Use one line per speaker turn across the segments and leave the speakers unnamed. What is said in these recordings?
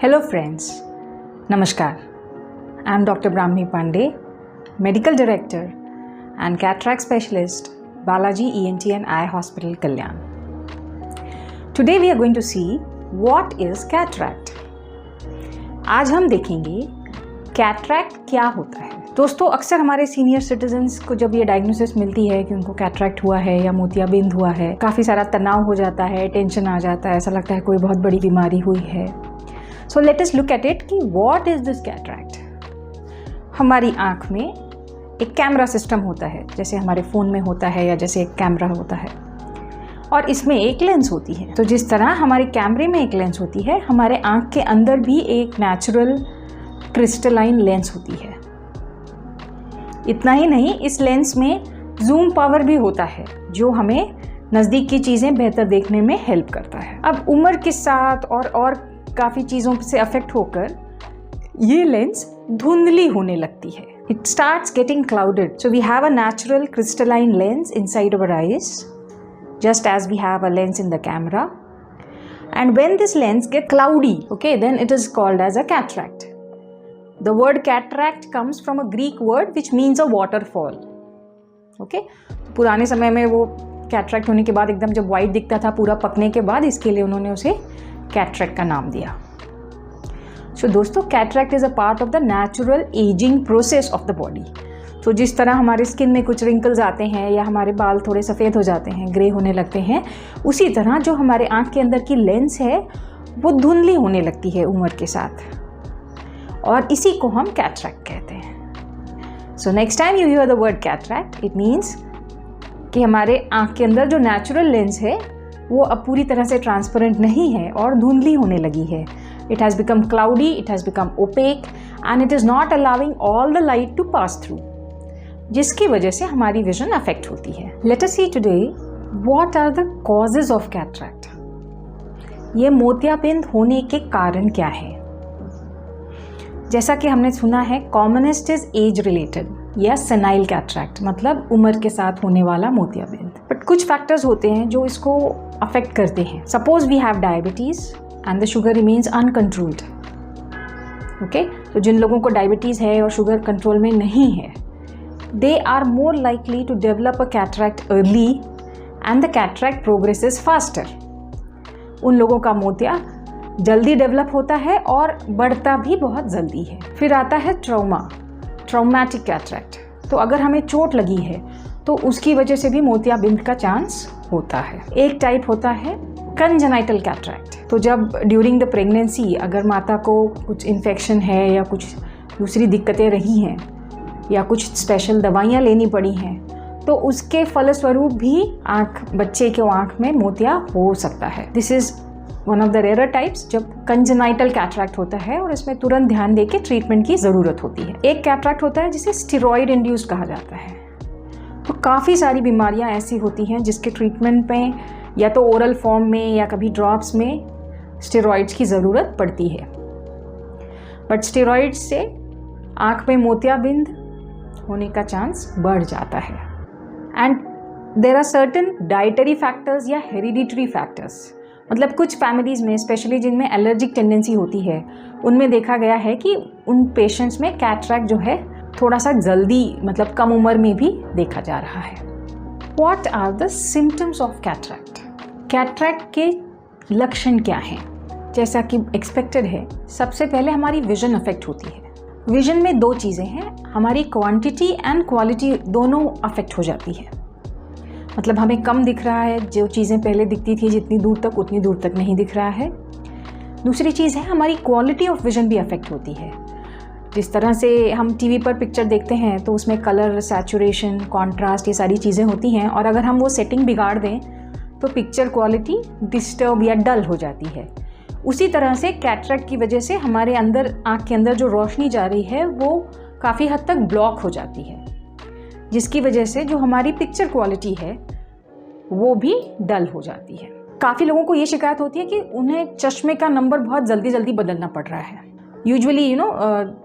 Hello friends, Namaskar. I am Dr. Brahmi Pandey, Medical Director and Cataract Specialist, Balaji ENT and Eye Hospital, Kalyan. Today we are going to see what is cataract. आज हम देखेंगे cataract क्या होता है। दोस्तों, अक्सर हमारे senior citizens को जब ये डायग्नोसिस मिलती है कि उनको कैटरैक्ट हुआ है या मोतियाबिंद हुआ है, काफ़ी सारा तनाव हो जाता है, टेंशन आ जाता है, ऐसा लगता है कोई बहुत बड़ी बीमारी हुई है। So let us look at it कि व्हाट इज दिस कैटरैक्ट। हमारी आँख में एक कैमरा सिस्टम होता है, जैसे हमारे फ़ोन में होता है या जैसे एक कैमरा होता है, और इसमें एक लेंस होती है। तो जिस तरह हमारे कैमरे में एक लेंस होती है, हमारे आँख के अंदर भी एक नेचुरल क्रिस्टलाइन लेंस होती है। इतना ही नहीं, इस लेंस में जूम पावर भी होता है जो हमें नज़दीक की चीज़ें बेहतर देखने में हेल्प करता है। अब उम्र के साथ और काफ़ी चीज़ों से अफेक्ट होकर ये लेंस धुंधली होने लगती है। It starts getting clouded. So we have a natural crystalline lens inside our eyes, just as we have a lens in the camera, and when this lens get cloudy, okay, then it is called as a cataract. The word cataract comes from a Greek word which means a waterfall. Okay, तो पुराने समय में वो cataract होने के बाद एकदम जब वाइट दिखता था पूरा पकने के बाद, इसके लिए उन्होंने उसे कैटरैक्ट का नाम दिया। So दोस्तों, cataract is a part of the natural ageing process of the body. तो जिस तरह हमारे स्किन में कुछ रिंकल्स आते हैं या हमारे बाल थोड़े सफ़ेद हो जाते हैं, ग्रे होने लगते हैं, उसी तरह जो हमारे आँख के अंदर की लेंस है वो धुंधली होने लगती है उम्र के साथ, और इसी को हम कैटरैक्ट कहते हैं। So next time you here the word cataract, it means कि हमारे आँख के अंदर जो नेचुरल लेंस है वो अब पूरी तरह से ट्रांसपेरेंट नहीं है और धुंधली होने लगी है। It has become cloudy, it has become opaque and it is not allowing all the light to pass through, जिसकी वजह से हमारी विजन अफेक्ट होती है। Let us see today what are the causes of cataract. ये मोतियाबिंद होने के कारण क्या है। जैसा कि हमने सुना है, कॉमनेस्ट इज एज रिलेटेड या सेनाइल कैटरैक्ट, मतलब उम्र के साथ होने वाला मोतियाबिंद। बट कुछ फैक्टर्स होते हैं जो इसको अफेक्ट करते हैं। Suppose we have diabetes and the sugar remains uncontrolled. Okay, तो जिन लोगों को डायबिटीज़ है और शुगर कंट्रोल में नहीं है, they are more likely to develop a cataract early and the cataract progresses faster. उन लोगों का मोतिया जल्दी डेवलप होता है और बढ़ता भी बहुत जल्दी है। फिर आता है ट्रॉमेटिक कैटरैक्ट। तो अगर हमें चोट लगी है तो उसकी वजह से भी मोतियाबिंद का चांस होता है। एक टाइप होता है कंजेनाइटल कैटरैक्ट। तो जब ड्यूरिंग द प्रेगनेंसी अगर माता को कुछ इन्फेक्शन है या कुछ दूसरी दिक्कतें रही हैं या कुछ स्पेशल दवाइयाँ लेनी पड़ी हैं, तो उसके फलस्वरूप भी बच्चे के आँख में मोतिया हो सकता है। This is one of the rare types जब कंजेनाइटल कैटरैक्ट होता है और इसमें तुरंत ध्यान देके ट्रीटमेंट की ज़रूरत होती है। एक कैटरैक्ट होता है जिसे स्टेरॉइड इंड्यूस्ड कहा जाता है। तो काफ़ी सारी बीमारियाँ ऐसी होती हैं जिसके ट्रीटमेंट में या तो ओरल फॉर्म में या कभी ड्रॉप्स में स्टेरॉइड्स की ज़रूरत पड़ती है। बट स्टेरॉइड से आँख में मोतियाबिंद होने का चांस बढ़ जाता है। And there are certain dietary factors या हेरिडिटरी फैक्टर्स, मतलब कुछ फैमिलीज़ में स्पेशली जिनमें एलर्जिक टेंडेंसी होती है, उनमें देखा गया है कि उन पेशेंट्स में कैटरैक्ट जो है थोड़ा सा जल्दी, मतलब कम उम्र में भी देखा जा रहा है। What are the symptoms of cataract. Cataract के लक्षण क्या हैं। जैसा कि एक्सपेक्टेड है, सबसे पहले हमारी विजन अफेक्ट होती है। विजन में दो चीज़ें हैं, हमारी क्वांटिटी एंड क्वालिटी दोनों अफेक्ट हो जाती है। मतलब हमें कम दिख रहा है, जो चीज़ें पहले दिखती थी जितनी दूर तक, उतनी दूर तक नहीं दिख रहा है। दूसरी चीज़ है, हमारी क्वालिटी ऑफ विजन भी अफेक्ट होती है। जिस तरह से हम टीवी पर पिक्चर देखते हैं तो उसमें कलर, सैचुरेशन, कॉन्ट्रास्ट, ये सारी चीज़ें होती हैं, और अगर हम वो सेटिंग बिगाड़ दें तो पिक्चर क्वालिटी डिस्टर्ब या डल हो जाती है। उसी तरह से कैटरैक्ट की वजह से हमारे अंदर, आँख के अंदर जो रोशनी जा रही है वो काफ़ी हद तक ब्लॉक हो जाती है, जिसकी वजह से जो हमारी पिक्चर क्वालिटी है वो भी डल हो जाती है। काफ़ी लोगों को ये शिकायत होती है कि उन्हें चश्मे का नंबर बहुत जल्दी जल्दी बदलना पड़ रहा है। यूजुअली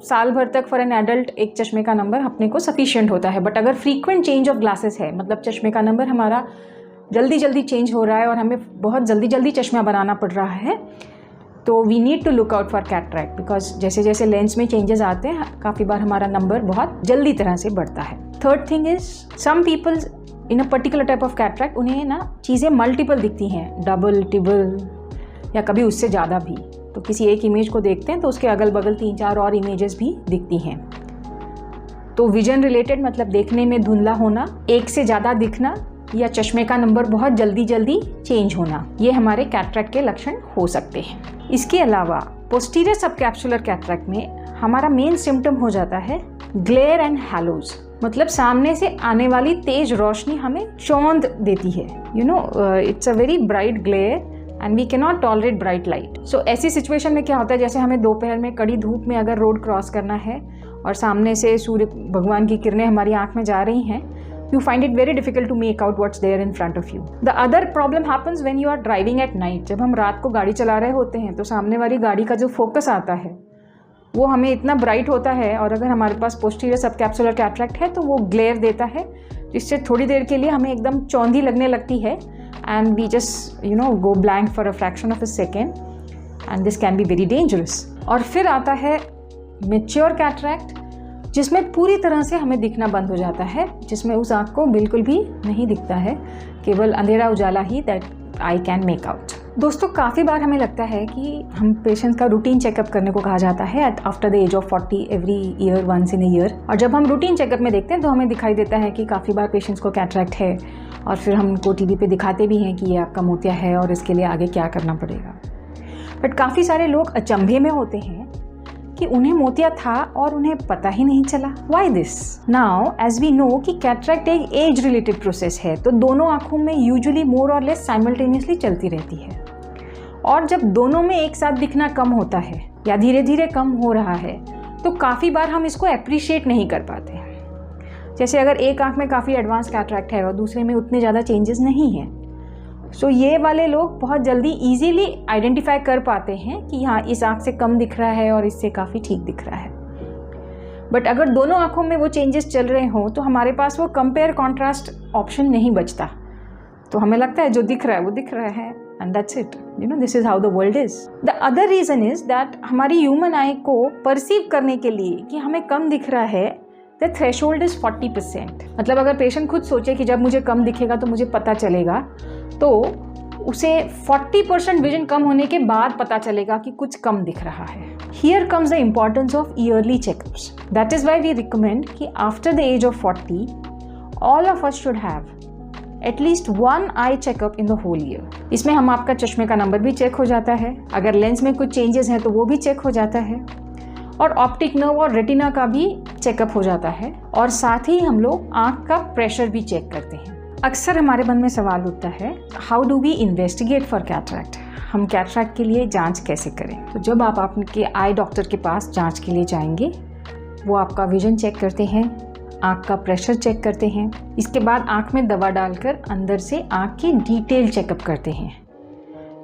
साल भर तक फॉर एन एडल्ट एक चश्मे का नंबर अपने को सफिशिएंट होता है, बट अगर फ्रीक्वेंट चेंज ऑफ ग्लासेस है, मतलब चश्मे का नंबर हमारा जल्दी जल्दी चेंज हो रहा है और हमें बहुत जल्दी जल्दी चश्मा बनाना पड़ रहा है, तो we need to look out for cataract, because जैसे जैसे लेंस में चेंजेस आते हैं काफ़ी बार हमारा नंबर बहुत जल्दी तरह से बढ़ता है। Third thing is some people in a particular type of cataract उन्हें ना चीज़ें मल्टीपल दिखती हैं, डबल टिबल या कभी उससे ज़्यादा भी। तो किसी एक इमेज को देखते हैं तो उसके अगल बगल 3-4 और इमेजेस भी दिखती हैं। तो विजन रिलेटेड मतलब देखने में धुंधला होना, एक से ज़्यादा दिखना या चश्मे का नंबर बहुत जल्दी जल्दी चेंज होना, ये हमारे कैटरैक्ट के लक्षण हो सकते हैं। इसके अलावा पोस्टीरियर सबकैप्सुलर कैटरैक्ट में हमारा मेन सिम्टम हो जाता है ग्लेयर एंड हैलोज, मतलब सामने से आने वाली तेज रोशनी हमें चौंध देती है। You know it's a very bright glare and we can not tolerate bright light. So ऐसी सिचुएशन में क्या होता है, जैसे हमें दोपहर में कड़ी धूप में अगर रोड क्रॉस करना है और सामने से सूर्य भगवान की किरणें हमारी आंख में जा रही हैं, you find it very difficult to make out what's there in front of you. The other problem happens when you are driving at night. जब हम रात को गाड़ी चला रहे होते हैं तो सामने वाली गाड़ी का जो फोकस आता है वो हमें इतना ब्राइट होता है, और अगर हमारे पास पोस्टीरियर सबकैप्सुलर कैटरैक्ट है तो वो ग्लेयर देता है, जिससे थोड़ी देर के लिए हमें एकदम चौंधी लगने लगती है and we just go blank for a fraction of a second and this can be very dangerous. और फिर आता है मैच्योर कैटरैक्ट, जिसमें पूरी तरह से हमें दिखना बंद हो जाता है, जिसमें उस आँख को बिल्कुल भी नहीं दिखता है, केवल अंधेरा उजाला ही that I can make out. दोस्तों काफ़ी बार हमें लगता है कि हम पेशेंट्स का रूटीन चेकअप करने को कहा जाता है at after the age of 40 every year, once in a year. और जब हम रूटीन चेकअप में देखते हैं तो हमें दिखाई देता है कि काफ़ी बार पेशेंट्स को कैटरैक्ट है, और फिर हम उनको टीवी पे दिखाते भी हैं कि ये आपका मोतिया है और इसके लिए आगे क्या करना पड़ेगा। बट काफ़ी सारे लोग अचंभे में होते हैं कि उन्हें मोतिया था और उन्हें पता ही नहीं चला। Why this? Now, as we know कि कैटरैक्ट एक एज रिलेटेड प्रोसेस है, तो दोनों आँखों में यूजुअली मोर और लेस साइमल्टेनियसली चलती रहती है, और जब दोनों में एक साथ दिखना कम होता है या धीरे धीरे कम हो रहा है तो काफ़ी बार हम इसको अप्रिशिएट नहीं कर पाते। जैसे अगर एक आँख में काफ़ी एडवांस कैटरैक्ट है और दूसरे में उतने ज़्यादा चेंजेस नहीं हैं, सो ये वाले लोग बहुत जल्दी इजीली आइडेंटिफाई कर पाते हैं कि हाँ इस आँख से कम दिख रहा है और इससे काफ़ी ठीक दिख रहा है। बट अगर दोनों आँखों में वो चेंजेस चल रहे हों तो हमारे पास वो कंपेयर कॉन्ट्रास्ट ऑप्शन नहीं बचता, तो हमें लगता है जो दिख रहा है वो दिख रहा है and that's it. This is how the world is. The other reason is that हमारी ह्यूमन आई को परसीव करने के लिए कि हमें कम दिख रहा है, द थ्रेशोल्ड इज़ 40%। मतलब अगर पेशेंट खुद सोचे कि जब मुझे कम दिखेगा तो मुझे पता चलेगा, तो उसे 40% विजन कम होने के बाद पता चलेगा कि कुछ कम दिख रहा है। Here comes the importance of yearly checkups. That is why we recommend कि after the age of 40, all of us should have at least one eye checkup in the whole year. इसमें हम आपका चश्मे का नंबर भी check हो जाता है, अगर लेंस में कुछ चेंजेस हैं तो वो भी चेक हो जाता है, और ऑप्टिक नर्व और रेटिना का भी चेकअप हो जाता है, और साथ ही हम लोग आँख का प्रेशर भी चेक करते हैं। अक्सर हमारे मन में सवाल उठता है, how do we investigate for cataract? हम कैटरैक्ट के लिए जांच कैसे करें? तो जब आप आपके आई डॉक्टर के पास जांच के लिए जाएंगे, वो आपका विजन चेक करते हैं, आँख का प्रेशर चेक करते हैं, इसके बाद आँख में दवा डालकर अंदर से आँख की डिटेल चेकअप करते हैं,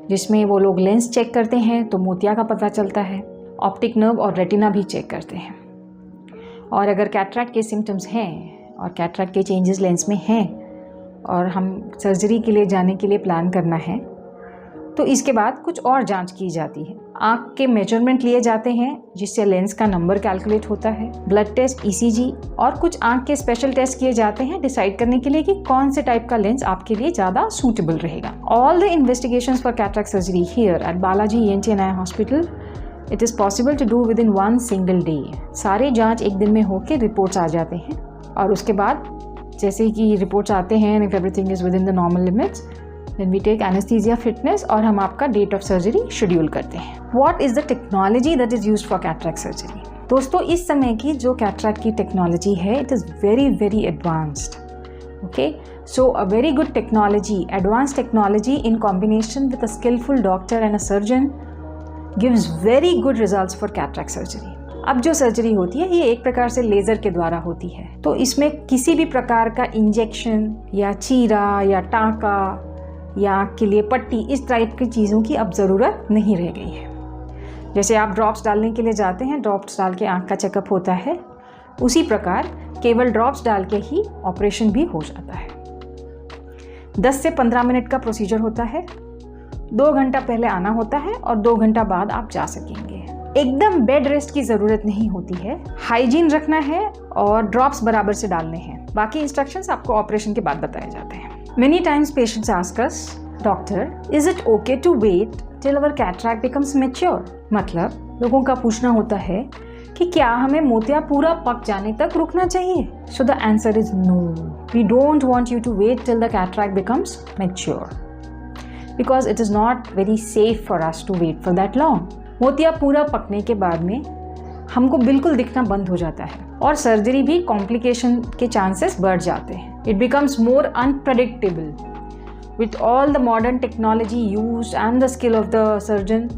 जिसमें वो लोग लेंस चेक करते हैं तो मोतिया का पता चलता है, ऑप्टिक नर्व और रेटिना भी चेक करते हैं। और अगर कैटरैक्ट के सिम्टम्स हैं और कैटरैक्ट के चेंजेस लेंस में हैं और हम सर्जरी के लिए जाने के लिए प्लान करना है, तो इसके बाद कुछ और जांच की जाती है। आँख के मेजरमेंट लिए जाते हैं जिससे लेंस का नंबर कैलकुलेट होता है, ब्लड टेस्ट, ECG और कुछ आँख के स्पेशल टेस्ट किए जाते हैं डिसाइड करने के लिए कि कौन से टाइप का लेंस आपके लिए ज़्यादा सूटेबल रहेगा। All the investigations for cataract surgery here at Balaji ENT and Eye Hospital it is possible to do within 1 single day. सारे जाँच एक दिन में होकर रिपोर्ट्स आ जाते हैं, और उसके बाद जैसे कि रिपोर्ट्स आते हैं and if everything is within the normal limits, then we take anaesthesia fitness और हम आपका डेट ऑफ सर्जरी शेड्यूल करते हैं। What is the technology that is used for cataract surgery? दोस्तों इस समय की जो कैटरैक्ट की टेक्नोलॉजी है, it is very very advanced. Okay, so a very good technology, advance technology in combination with a skilful doctor and a surgeon gives very good results for cataract surgery. अब जो surgery होती है ये एक प्रकार से laser के द्वारा होती है, तो इसमें किसी भी प्रकार का इंजेक्शन या चीरा या टाँका या आँख के लिए पट्टी, इस टाइप की चीज़ों की अब ज़रूरत नहीं रह गई है। जैसे आप ड्रॉप्स डालने के लिए जाते हैं, ड्रॉप्स डाल के आँख का चेकअप होता है, उसी प्रकार केवल ड्रॉप्स डाल के ही ऑपरेशन भी हो जाता है। 10 से 15 मिनट का प्रोसीजर होता है 2 घंटा पहले आना होता है और 2 घंटा बाद आप जा सकेंगे। एकदम बेड रेस्ट की ज़रूरत नहीं होती है, हाइजीन रखना है और ड्रॉप्स बराबर से डालने हैं। बाकी इंस्ट्रक्शंस आपको ऑपरेशन के बाद बताए जाते हैं। Many times patients ask us, doctor is it okay to wait till our cataract becomes mature? मतलब लोगों का पूछना होता है कि क्या हमें मोतिया पूरा पक जाने तक रुकना चाहिए? So the answer is no, we don't want you to wait till the cataract becomes mature because it is not very safe for us to wait for that long. मोतिया पूरा पकने के बाद में हमको बिल्कुल दिखना बंद हो जाता है और सर्जरी भी कॉम्प्लिकेशन के चांसेस बढ़ जाते हैं। It becomes more unpredictable with all the modern technology used and the skill of the surgeon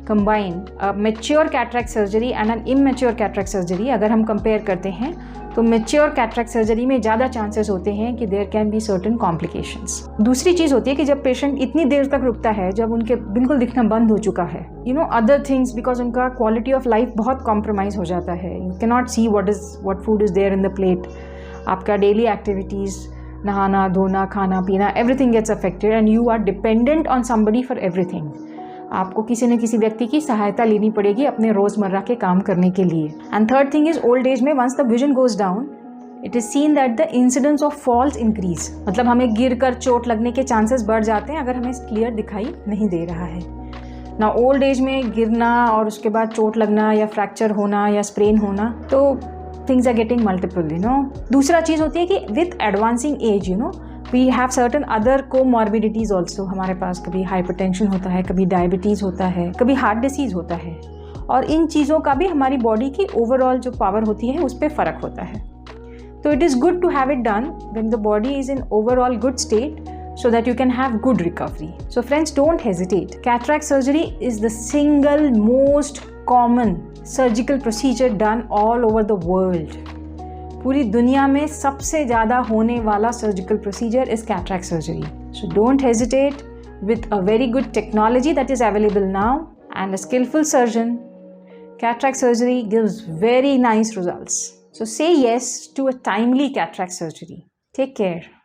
combined a mature cataract surgery and an immature cataract surgery अगर हम कंपेयर करते हैं तो mature cataract surgery में ज़्यादा चांसेस होते हैं कि there can be certain complications। दूसरी चीज़ होती है कि जब पेशेंट इतनी देर तक रुकता है, जब उनके बिल्कुल दिखना बंद हो चुका है, अदर थिंग्स, बिकॉज उनका क्वालिटी ऑफ लाइफ बहुत कॉम्प्रोमाइज़ हो जाता है। You can not see what food is there in the plate। आपका डेली एक्टिविटीज़, नहाना धोना खाना पीना, everything gets affected and you are dependent on somebody for everything. आपको किसी न किसी व्यक्ति की सहायता लेनी पड़ेगी अपने रोज़मर्रा के काम करने के लिए। And third thing is old age में once the vision goes down, it is seen that the incidence of falls increase. मतलब हमें गिर कर चोट लगने के चांसेस बढ़ जाते हैं अगर हमें क्लियर दिखाई नहीं दे रहा है ना। ओल्ड एज में गिरना और उसके बाद चोट लगना या फ्रैक्चर होना या स्प्रेन होना, तो थिंग्स आर गेटिंग मल्टीपल। दूसरा चीज़ होती है कि with advancing age we have certain other comorbidities also. हमारे पास कभी हाइपरटेंशन होता है, कभी डायबिटीज़ होता है, कभी हार्ट डिसीज़ होता है, और इन चीज़ों का भी हमारी बॉडी की ओवरऑल जो पावर होती है उस पर फ़र्क होता है। तो it is good to have it done when the body is in overall good state so that you can have good recovery. So friends, don't hesitate. Cataract surgery is the single most common surgical procedure done all over the world. पूरी दुनिया में सबसे ज़्यादा होने वाला surgical procedure is cataract surgery. So don't hesitate, with a very good technology that is available now and a skillful surgeon, cataract surgery gives very nice results. So say yes to a timely cataract surgery. Take care.